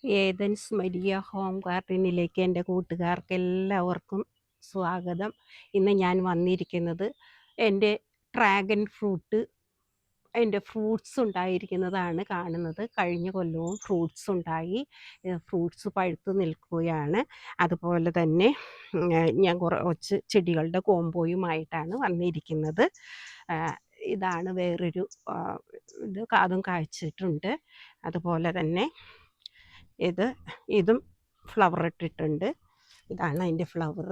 Athens Maria home ഗാർഡനിലേക്ക് എൻ്റെ കൂട്ടുകാർക്ക് എല്ലാവർക്കും സ്വാഗതം. ഇന്ന് ഞാൻ വന്നിരിക്കുന്നത് എൻ്റെ ഡ്രാഗൺ ഫ്രൂട്ട് അതിൻ്റെ ഫ്രൂട്ട്സ് ഉണ്ടായിരിക്കുന്നതാണ് കാണുന്നത്. കഴിഞ്ഞ കൊല്ലവും ഫ്രൂട്ട്സ് ഉണ്ടായി. ഫ്രൂട്ട്സ് പഴുത്ത് നിൽക്കുകയാണ്. അതുപോലെ തന്നെ ഞാൻ കുറച്ച് ചെടികളുടെ കോമ്പോയുമായിട്ടാണ് വന്നിരിക്കുന്നത്. ഇതാണ് വേറൊരു ഇത് അതും കായ്ച്ചിട്ടുണ്ട്. അതുപോലെ തന്നെ ഇതും ഫ്ലവർ ഇട്ടിട്ടുണ്ട്. ഇതാണ് അതിൻ്റെ ഫ്ലവർ.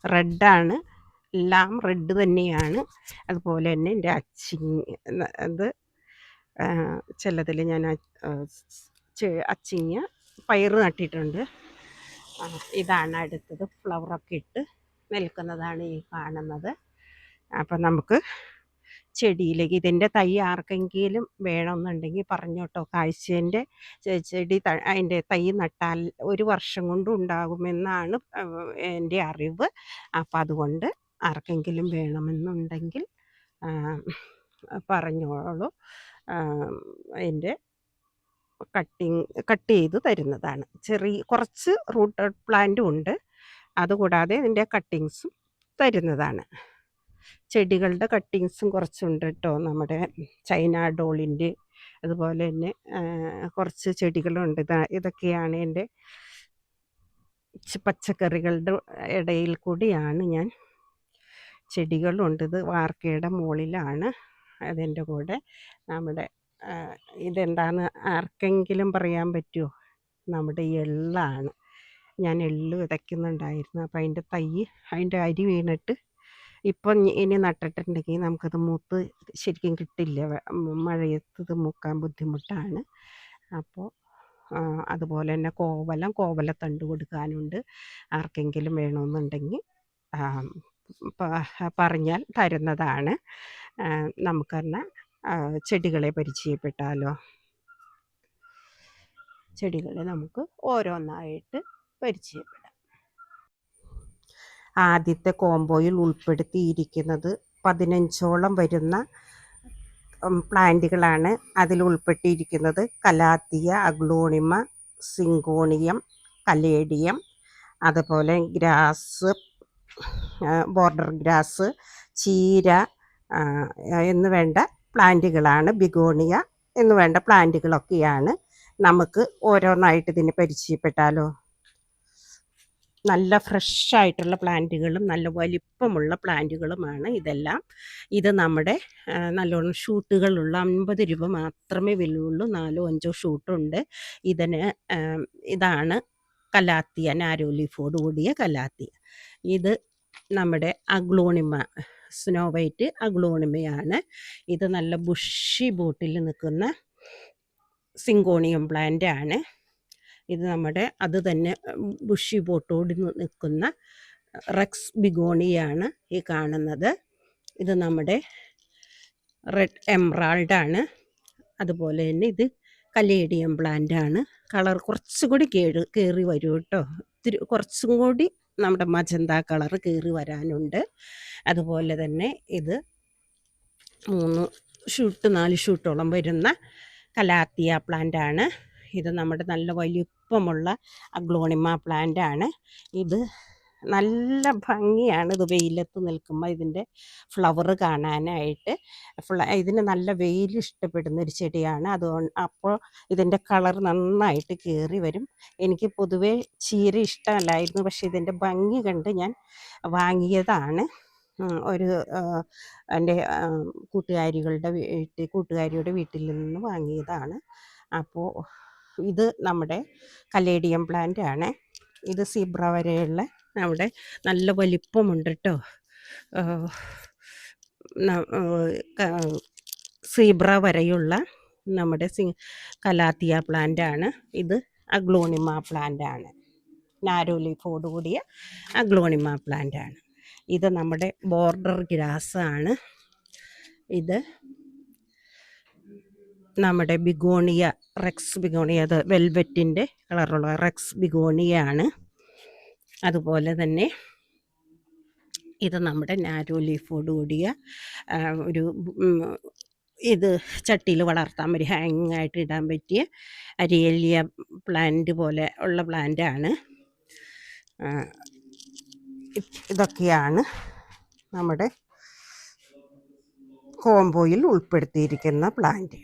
റെഡാണ്, എല്ലാം റെഡ് തന്നെയാണ്. അതുപോലെ തന്നെ എൻ്റെ അത് ചിലതിൽ ഞാൻ അച്ചിങ്ങ പയർ നട്ടിട്ടുണ്ട്. ഇതാണ് അടുത്തത്, ഫ്ലവറൊക്കെ ഇട്ട് നിൽക്കുന്നതാണ് ഈ കാണുന്നത്. അപ്പം നമുക്ക് ചെടിയിലേക്ക് ഇതിൻ്റെ തൈ ആർക്കെങ്കിലും വേണമെന്നുണ്ടെങ്കിൽ പറഞ്ഞോട്ടോ. കാഴ്ചേൻ്റെ ചെടി അതിൻ്റെ തൈ നട്ടാൽ 1 വർഷം കൊണ്ട് ഉണ്ടാകുമെന്നാണ് എൻ്റെ അറിവ്. അപ്പം അതുകൊണ്ട് ആർക്കെങ്കിലും വേണമെന്നുണ്ടെങ്കിൽ പറഞ്ഞോളൂ. അതിൻ്റെ കട്ട് ചെയ്ത് തരുന്നതാണ്. കുറച്ച് റൂട്ടഡ് പ്ലാന്റും ഉണ്ട്. അതുകൂടാതെ ഇതിൻ്റെ കട്ടിങ്സും തരുന്നതാണ്. ചെടികളുടെ കട്ടിങ്സും കുറച്ചുണ്ട് കേട്ടോ. നമ്മുടെ ചൈന ഡോളിൻ്റെ അതുപോലെ തന്നെ കുറച്ച് ചെടികളുണ്ട്. ഇതൊക്കെയാണ് എൻ്റെ പച്ചക്കറികളുടെ ഇടയിൽ കൂടിയാണ് ഞാൻ ചെടികളുണ്ട്. ഇത് വാർക്കയുടെ മുകളിലാണ്. അതിൻ്റെ കൂടെ നമ്മുടെ ഇതെന്താണെന്ന് ആർക്കെങ്കിലും പറയാൻ പറ്റുമോ? നമ്മുടെ എള്ളാണ്. ഞാൻ എള്ള് വിതയ്ക്കുന്നുണ്ടായിരുന്നു. അപ്പം അതിൻ്റെ അരി വീണിട്ട് ഇപ്പം ഇനി നട്ടിട്ടുണ്ടെങ്കിൽ നമുക്കത് മൂത്ത് ശരിക്കും കിട്ടില്ല. മഴയത്ത് ഇത് മൂക്കാൻ ബുദ്ധിമുട്ടാണ്. അപ്പോൾ അതുപോലെ തന്നെ കോവലത്തണ്ട് കൊടുക്കാനുണ്ട്. ആർക്കെങ്കിലും വേണമെന്നുണ്ടെങ്കിൽ പറഞ്ഞാൽ തരുന്നതാണ്. നമുക്കെന്നാൽ ചെടികളെ പരിചയപ്പെട്ടാലോ? ചെടികളെ നമുക്ക് ഓരോന്നായിട്ട് പരിചയപ്പെടാം. ആദ്യത്തെ കോമ്പോയിൽ ഉൾപ്പെടുത്തിയിരിക്കുന്നത് 15ഓളം വരുന്ന പ്ലാന്റുകളാണ്. അതിൽ ഉൾപ്പെട്ടിരിക്കുന്നത് കലാത്തിയ, അഗ്ലോണിമ, സിങ്കോണിയം, കലേഡിയം, അതുപോലെ ഗ്രാസ്, ബോർഡർ ഗ്രാസ്, ചീര എന്ന് വേണ്ട പ്ലാന്റുകളാണ്. ബിഗോണിയ എന്ന് വേണ്ട പ്ലാന്റുകളൊക്കെയാണ്. നമുക്ക് ഓരോന്നായിട്ട് ഇതിനെ പരിചയപ്പെട്ടാലോ? നല്ല ഫ്രഷായിട്ടുള്ള പ്ലാന്റുകളും നല്ല വലിപ്പമുള്ള പ്ലാന്റുകളുമാണ് ഇതെല്ലാം. ഇത് നമ്മുടെ നല്ലോണം ഷൂട്ടുകളുള്ള 50 രൂപ മാത്രമേ വിലയുള്ളൂ. 4-5 ഷൂട്ടുണ്ട്. ഇതാണ് കലാത്തിയ, നാരോ ലീഫോട് കൂടിയ കലാത്തിയ. ഇത് നമ്മുടെ അഗ്ലോണിമ, സ്നോ വൈറ്റ് അഗ്ലോണിമയാണ്. ഇത് നല്ല ബുഷി ബോട്ടിൽ നിൽക്കുന്ന സിങ്കോണിയം പ്ലാന്റ് ആണ്. ഇത് നമ്മുടെ അത് തന്നെ ബുഷി ബോട്ടോട് നിൽക്കുന്ന റെക്സ് ബിഗോണിയാണ് ഈ കാണുന്നത്. ഇത് നമ്മുടെ റെഡ് എംറാൾഡാണ്. അതുപോലെ തന്നെ ഇത് കലേഡിയം പ്ലാന്റ് ആണ്. കളർ കുറച്ചുകൂടി കയറി വരും കേട്ടോ. കുറച്ചും കൂടി നമ്മുടെ മജന്ത കളർ കയറി വരാനുണ്ട്. അതുപോലെ തന്നെ ഇത് 4 ഷൂട്ടോളം വരുന്ന കലാത്തിയ പ്ലാന്റ് ആണ്. ഇത് നമ്മുടെ നല്ല വലിപ്പമുള്ള അഗ്ലോണിമ പ്ലാന്റ് ആണ്. ഇത് നല്ല ഭംഗിയാണ്. ഇത് വെയിലത്ത് നിൽക്കുമ്പോൾ ഇതിൻ്റെ ഫ്ലവർ കാണാനായിട്ട്. ഇതിന് നല്ല വെയിൽ ഇഷ്ടപ്പെടുന്ന ഒരു ചെടിയാണ്. അപ്പോൾ ഇതിൻ്റെ കളർ നന്നായിട്ട് കയറി വരും. എനിക്ക് പൊതുവേ ചീര ഇഷ്ടമല്ലായിരുന്നു. പക്ഷേ ഇതിൻ്റെ ഭംഗി കണ്ട് ഞാൻ വാങ്ങിയതാണ്. എൻ്റെ കൂട്ടുകാരിയുടെ വീട്ടിൽ നിന്ന് വാങ്ങിയതാണ്. അപ്പോൾ ഇത് നമ്മുടെ കലേഡിയം പ്ലാന്റ് ആണ്. ഇത് സീബ്ര വരെയുള്ള നമ്മുടെ നല്ല വലിപ്പമുണ്ട് കേട്ടോ. സീബ്ര വരെയുള്ള നമ്മുടെ കലാത്തിയ പ്ലാന്റ് ആണ്. ഇത് അഗ്ലോണിമ പ്ലാന്റ് ആണ്. നാരോ ലീഫോട് കൂടിയ അഗ്ലോണിമ പ്ലാന്റ് ആണ്. ഇത് നമ്മുടെ ബോർഡർ ഗ്രാസ് ആണ്. ഇത് നമ്മുടെ ബിഗോണിയ, റെക്സ് ബിഗോണിയ, അത് വെൽവെറ്റിൻ്റെ കളറുള്ള റെക്സ് ബിഗോണിയ ആണ്. അതുപോലെ തന്നെ ഇത് നമ്മുടെ നാരോ ലീഫോട് കൂടിയ ഒരു ഇത് ചട്ടിയിൽ വളർത്താൻ പറ്റിയ ഹാങ്ങിങ് ആയിട്ട് ഇടാൻ പറ്റിയ അരിയലിയ പ്ലാന്റ് പോലെ ഉള്ള പ്ലാന്റാണ്. ഇതൊക്കെയാണ് നമ്മുടെ കോംബോയിൽ ഉൾപ്പെടുത്തിയിരിക്കുന്ന പ്ലാന്റ്.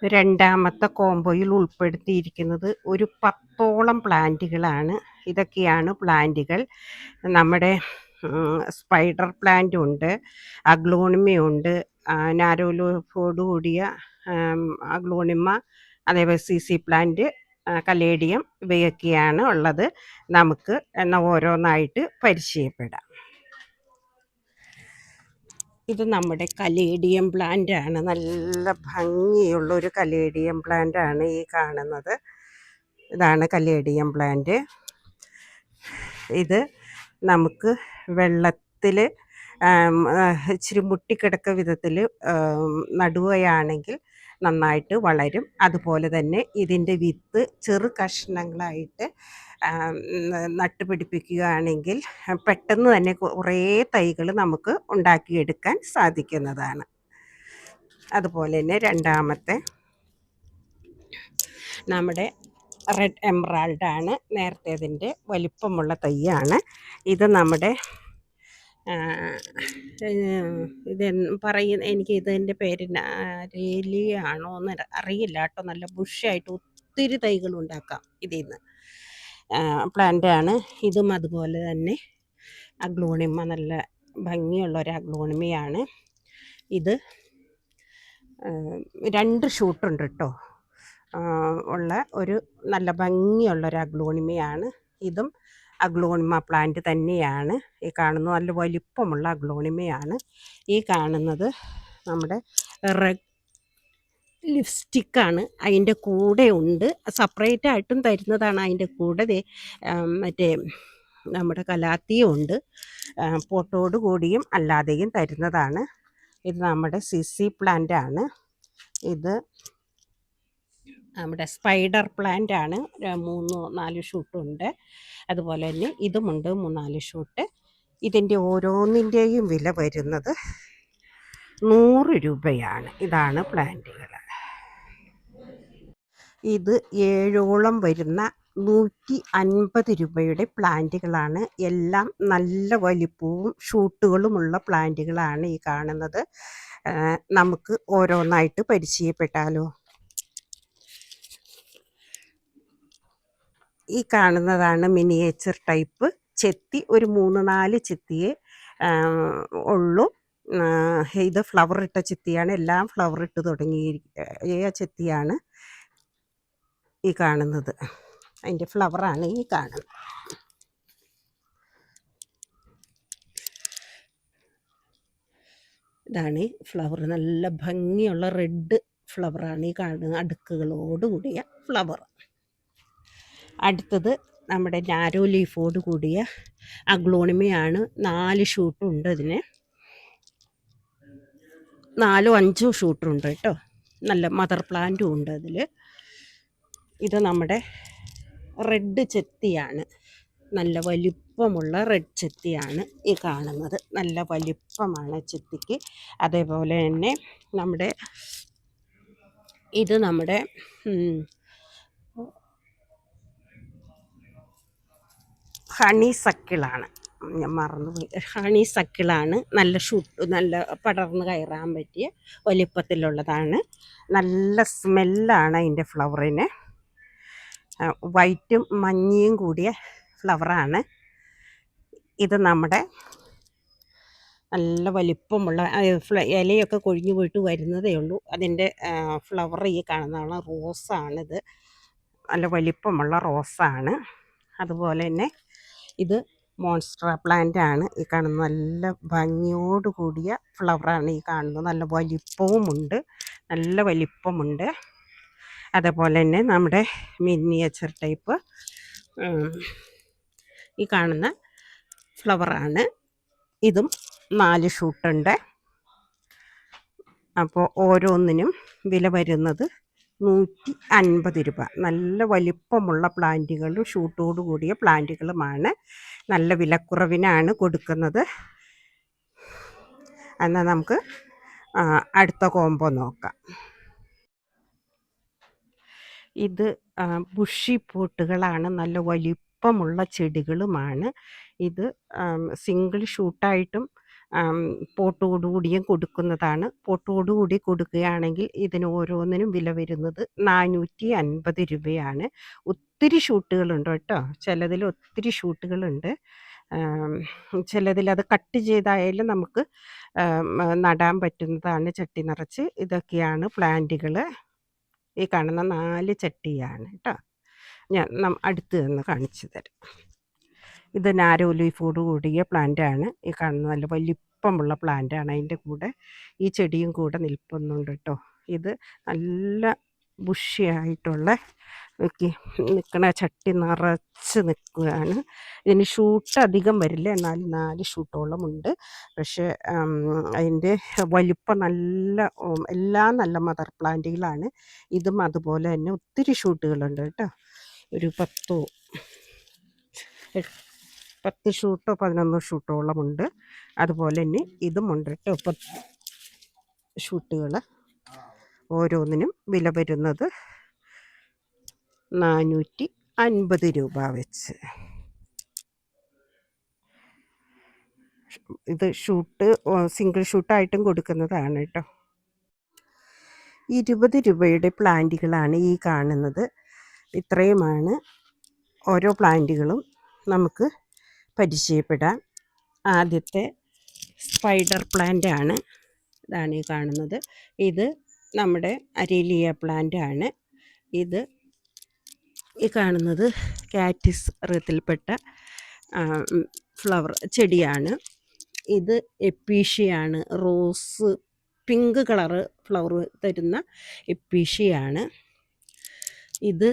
രണ്ടാമത്തെ കോംബോയിൽ ഉൾപ്പെടുത്തിയിരിക്കുന്നത് ഒരു 10ഓളം പ്ലാന്റുകളാണ്. ഇതൊക്കെയാണ് പ്ലാന്റുകൾ. നമ്മുടെ സ്പൈഡർ പ്ലാന്റ് ഉണ്ട്, അഗ്ലോണിമയുണ്ട്, നാരോലോഫോട് കൂടിയ അഗ്ലോണിമ, അതേപോലെ CC പ്ലാന്റ്, കലേഡിയം, ഇവയൊക്കെയാണ് ഉള്ളത്. നമുക്ക് ഓരോന്നായിട്ട് പരിചയപ്പെടാം. ഇത് നമ്മുടെ കലേഡിയം പ്ലാന്റ് ആണ്. നല്ല ഭംഗിയുള്ളൊരു കലേഡിയം പ്ലാന്റ് ആണ് ഈ കാണുന്നത്. ഇതാണ് കലേഡിയം പ്ലാന്റ്. ഇത് നമുക്ക് വെള്ളത്തിൽ ഇച്ചിരി മുട്ടിക്കിടക്ക വിധത്തിൽ നടുകയാണെങ്കിൽ നന്നായിട്ട് വളരും. അതുപോലെ തന്നെ ഇതിൻ്റെ വിത്ത് ചെറു കഷ്ണങ്ങളായിട്ട് നട്ടുപിടിപ്പിക്കുകയാണെങ്കിൽ പെട്ടെന്ന് തന്നെ കുറേ തൈകൾ നമുക്ക് ഉണ്ടാക്കിയെടുക്കാൻ സാധിക്കുന്നതാണ്. അതുപോലെ തന്നെ രണ്ടാമത്തെ നമ്മുടെ റെഡ് എമറാൾഡാണ്. നേരത്തേതിൻ്റെ വലിപ്പമുള്ള തൈയാണ്. ഇത് നമ്മുടെ ഇത് എനിക്ക് ഇതിൻ്റെ പേര് രേലിയാണോ എന്ന് അറിയില്ല കേട്ടോ. നല്ല ബുഷായിട്ട് ഒത്തിരി തൈകൾ ഉണ്ടാക്കാം ഇതിൽ നിന്ന്. പ്ലാന്റാണ് ഇതും. അതുപോലെ തന്നെ അഗ്ലോണിമ, നല്ല ഭംഗിയുള്ള ഒരു അഗ്ലോണിമയാണ് ഇത്. 2 ഷൂട്ടുണ്ട് കേട്ടോ ഉള്ള ഒരു നല്ല ഭംഗിയുള്ളൊരു അഗ്ലോണിമയാണ് ഇതും. അഗ്ലോണിമ പ്ലാന്റ് തന്നെയാണ്. ഈ കാണുന്നത് നല്ല വലിപ്പമുള്ള അഗ്ലോണിമയാണ്. ഈ കാണുന്നത് നമ്മുടെ റെഡ് ലിപ്സ്റ്റിക്കാണ്. അതിൻ്റെ കൂടെ ഉണ്ട്, സെപ്പറേറ്റ് ആയിട്ടും തരുന്നതാണ്. അതിൻ്റെ കൂടെ മറ്റേ നമ്മുടെ കലാത്തിയും ഉണ്ട്, പോട്ടോട് കൂടിയും അല്ലാതെയും തരുന്നതാണ്. ഇത് നമ്മുടെ CC പ്ലാന്റ് ആണ്. ഇത് നമ്മുടെ സ്പൈഡർ പ്ലാന്റ് ആണ്. 3-4 ഷൂട്ടുണ്ട്. അതുപോലെ തന്നെ ഇതുമുണ്ട് 3-4 ഷൂട്ട്. ഇതിൻ്റെ ഓരോന്നിൻ്റെയും വില വരുന്നത് 100 രൂപയാണ്. ഇതാണ് പ്ലാന്റുകൾ. ഇത് 7ഓളം വരുന്ന 150 രൂപയുടെ പ്ലാന്റുകളാണ്. എല്ലാം നല്ല വലിപ്പവും ഷൂട്ടുകളുമുള്ള പ്ലാന്റുകളാണ് ഈ കാണുന്നത്. നമുക്ക് ഓരോന്നായിട്ട് പരിചയപ്പെട്ടാലോ. ഈ കാണുന്നതാണ് മിനിയേച്ചർ ടൈപ്പ് ചെത്തി. ഒരു 3-4 ചെത്തിയേ ഉള്ളൂ. ഇത് ഫ്ലവർ ഇട്ട ചെത്തിയാണ്. എല്ലാം ഫ്ലവർ ഇട്ട് തുടങ്ങിയ ചെത്തിയാണ് ഈ കാണുന്നത്. അതിൻ്റെ ഫ്ലവറാണ് ഈ കാണുന്നത്. ഇതാണ് ഈ ഫ്ലവർ. നല്ല ഭംഗിയുള്ള റെഡ് ഫ്ലവറാണ് ഈ കാണുന്നത്, അടുക്കുകളോട് കൂടിയ ഫ്ലവർ. അടുത്തത് നമ്മുടെ നാരോ ലീഫോട് കൂടിയ അഗ്ലോണിമയാണ്. 4 ഷൂട്ടുണ്ട്. ഇതിന് 4-5 ഷൂട്ടുണ്ട് കേട്ടോ. നല്ല മദർ പ്ലാന്റും ഉണ്ട് അതിൽ. ഇത് നമ്മുടെ റെഡ് ചെത്തിയാണ്. നല്ല വലിപ്പമുള്ള റെഡ് ചെത്തിയാണ് ഈ കാണുന്നത്. നല്ല വലിപ്പമാണ് ചെത്തിക്ക്. അതേപോലെ തന്നെ നമ്മുടെ ഇത് നമ്മുടെ ഹണി സക്കിളാണ്. ഞാൻ മറന്നുപോയി. ഹണി സക്കിളാണ്. നല്ല നല്ല പടർന്ന് കയറാൻ പറ്റിയ വലിപ്പത്തിലുള്ളതാണ്. നല്ല സ്മെല്ലാണ് അതിൻ്റെ ഫ്ലവറിന്. വൈറ്റും മഞ്ഞയും കൂടിയ ഫ്ലവറാണ് ഇത്. നമ്മുടെ നല്ല വലിപ്പമുള്ള ഇലയൊക്കെ കൊഴിഞ്ഞു പോയിട്ട് വരുന്നതേ ഉള്ളൂ. അതിൻ്റെ ഫ്ലവർ ഈ കാണുന്നതാണ്. റോസാണിത്. നല്ല വലിപ്പമുള്ള റോസാണ്. അതുപോലെ തന്നെ ഇത് മോൺസ്റ്റർ പ്ലാന്റ് ആണ്. ഈ കാണുന്ന നല്ല ഭംഗിയോട് കൂടിയ ഫ്ലവറാണ് ഈ കാണുന്നത്. നല്ല വലിപ്പവുമുണ്ട്, നല്ല വലിപ്പമുണ്ട്. അതേപോലെ തന്നെ നമ്മുടെ മിനിയേച്ചർ ടൈപ്പ് ഈ കാണുന്ന ഫ്ലവറാണ്. ഇതും 4 ഷൂട്ടുണ്ട്. അപ്പോൾ ഓരോന്നിനും വില വരുന്നത് 150 രൂപ. നല്ല വലിപ്പമുള്ള പ്ലാന്റുകളും ഷൂട്ടോട് കൂടിയ പ്ലാന്റുകളുമാണ്. നല്ല വിലക്കുറവിനാണ് കൊടുക്കുന്നത്. എന്നാൽ നമുക്ക് അടുത്ത കോംബോ നോക്കാം. ഇത് ബുഷി പോട്ടുകളാണ്, നല്ല വലിപ്പമുള്ള ചെടികളുമാണ്. ഇത് സിംഗിൾ ഷൂട്ടായിട്ടും പോട്ടോടുകൂടിയും കൊടുക്കുന്നതാണ്. പോട്ടോടുകൂടി കൊടുക്കുകയാണെങ്കിൽ ഇതിന് ഓരോന്നിനും വില വരുന്നത് 450 രൂപയാണ്. ഒത്തിരി ഷൂട്ടുകളുണ്ട് കേട്ടോ, ചിലതിൽ ഒത്തിരി ഷൂട്ടുകളുണ്ട്. ചിലതിൽ അത് കട്ട് ചെയ്തായാലും നമുക്ക് നടാൻ പറ്റുന്നതാണ് ചട്ടി നിറച്ച്. ഇതൊക്കെയാണ് പ്ലാന്റുകൾ. ഈ കാണുന്ന 4 ചട്ടിയാണ് കേട്ടോ. ഞാൻ അടുത്ത് നിന്ന് കാണിച്ചു തരാം. ഇത് നാരോ ലീഫോട് കൂടിയ പ്ലാന്റാണ്. ഈ കാണുന്ന നല്ല വലിപ്പമുള്ള പ്ലാന്റാണ്. അതിൻ്റെ കൂടെ ഈ ചെടിയും കൂടെ നിൽപ്പുന്നുണ്ട് കേട്ടോ. ഇത് നല്ല ബുഷിയായിട്ടുള്ള നിൽക്കണ ചട്ടി നിറച്ച് നിൽക്കുകയാണ്. ഇതിന് ഷൂട്ട് അധികം വരില്ല, എന്നാലും 4 ഷൂട്ടോളമുണ്ട്. പക്ഷേ അതിൻ്റെ വലിപ്പം നല്ല, എല്ലാം നല്ല മദർ പ്ലാന്റുകളാണ്. ഇതും അതുപോലെ തന്നെ ഒത്തിരി ഷൂട്ടുകളുണ്ട് കേട്ടോ. ഒരു 10 ഷൂട്ടോ 11 ഷൂട്ടോളമുണ്ട്. അതുപോലെ തന്നെ ഇതുമുണ്ട് കേട്ടോ, 10 ഷൂട്ടുകൾ. ഓരോന്നിനും വില വരുന്നത് 450 രൂപ വെച്ച്. ഇത് ഷൂട്ട് സിംഗിൾ ഷൂട്ടായിട്ടും കൊടുക്കുന്നതാണ് കേട്ടോ. 20 രൂപയുടെ പ്ലാന്റുകളാണ് ഈ കാണുന്നത്. ഇത്രയുമാണ് ഓരോ പ്ലാന്റുകളും നമുക്ക് പരിചയപ്പെടാം. ആദ്യത്തെ സ്പൈഡർ പ്ലാന്റ് ആണ്, ഇതാണ് ഈ കാണുന്നത്. ഇത് നമ്മുടെ അരേലിയ പ്ലാന്റ് ആണ്. ഇത് ഈ കാണുന്നത് കാറ്റിസ് ഇനത്തിൽപ്പെട്ട ഫ്ലവർ ചെടിയാണ്. ഇത് എപ്പീഷ്യയാണ്, റോസ് പിങ്ക് കളറ് ഫ്ലവർ തരുന്ന എപ്പീഷ്യയാണ്. ഇത്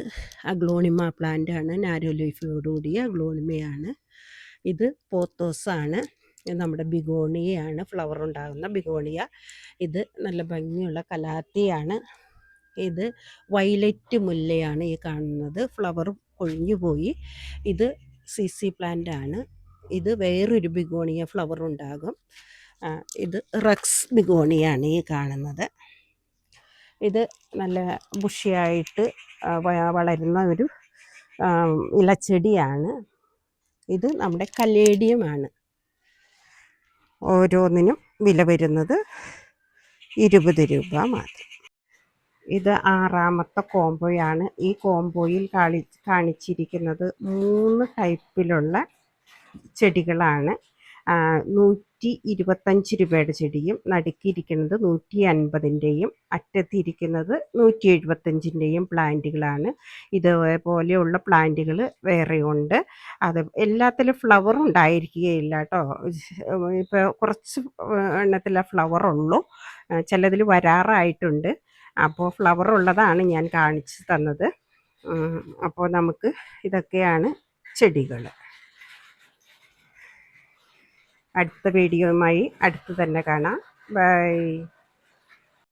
അഗ്ലോണിമ പ്ലാന്റ് ആണ്, നാരോ ലീഫോടുകൂടിയ അഗ്ലോണിമയാണ്. ഇത് പോത്തോസാണ്, നമ്മുടെ ബിഗോണിയയാണ്, ഫ്ലവർ ഉണ്ടാകുന്ന ബിഗോണിയ. ഇത് നല്ല ഭംഗിയുള്ള കലാത്തിയാണ്. ഇത് വയലറ്റ് മുല്ലയാണ് ഈ കാണുന്നത്, ഫ്ലവർ കൊഴിഞ്ഞു പോയി. ഇത് സിസി പ്ലാന്റ് ആണ്. ഇത് വേറൊരു ബിഗോണിയ ഫ്ലവർ ഉണ്ടാകും. ഇത് റെക്സ് ബിഗോണിയാണ് ഈ കാണുന്നത്. ഇത് നല്ല ബുഷിയായിട്ട് വളരുന്ന ഒരു ഇലച്ചെടിയാണ്. ഇത് നമ്മുടെ കലേഡിയമാണ്. ഓരോന്നിനും വില വരുന്നത് 20 രൂപ മാത്രം. ഇത് 6ാമത്തെ കോംബോയാണ്. ഈ കോംബോയിൽ കാണിച്ചിരിക്കുന്നത് 3 ടൈപ്പിലുള്ള ചെടികളാണ്. 125 രൂപയുടെ ചെടിയും, നടുക്കിയിരിക്കുന്നത് 150ൻ്റെയും, അറ്റത്തിരിക്കുന്നത് 175ൻ്റെയും പ്ലാന്റുകളാണ്. ഇതേപോലെയുള്ള പ്ലാന്റുകൾ വേറെയുണ്ട്. അത് എല്ലാത്തിലും ഫ്ലവർ ഉണ്ടായിരിക്കുകയില്ല കേട്ടോ. ഇപ്പോൾ കുറച്ച് എണ്ണത്തിലെ ഫ്ലവറുള്ളൂ, ചിലതിൽ വരാറായിട്ടുണ്ട്. അപ്പോൾ ഫ്ലവർ ഉള്ളതാണ് ഞാൻ കാണിച്ചു തന്നത്. അപ്പോൾ നമുക്ക് ഇതൊക്കെയാണ് ചെടികൾ. അടുത്ത വീഡിയോയുമായി അടുത്ത് തന്നെ കാണാം. ബൈ.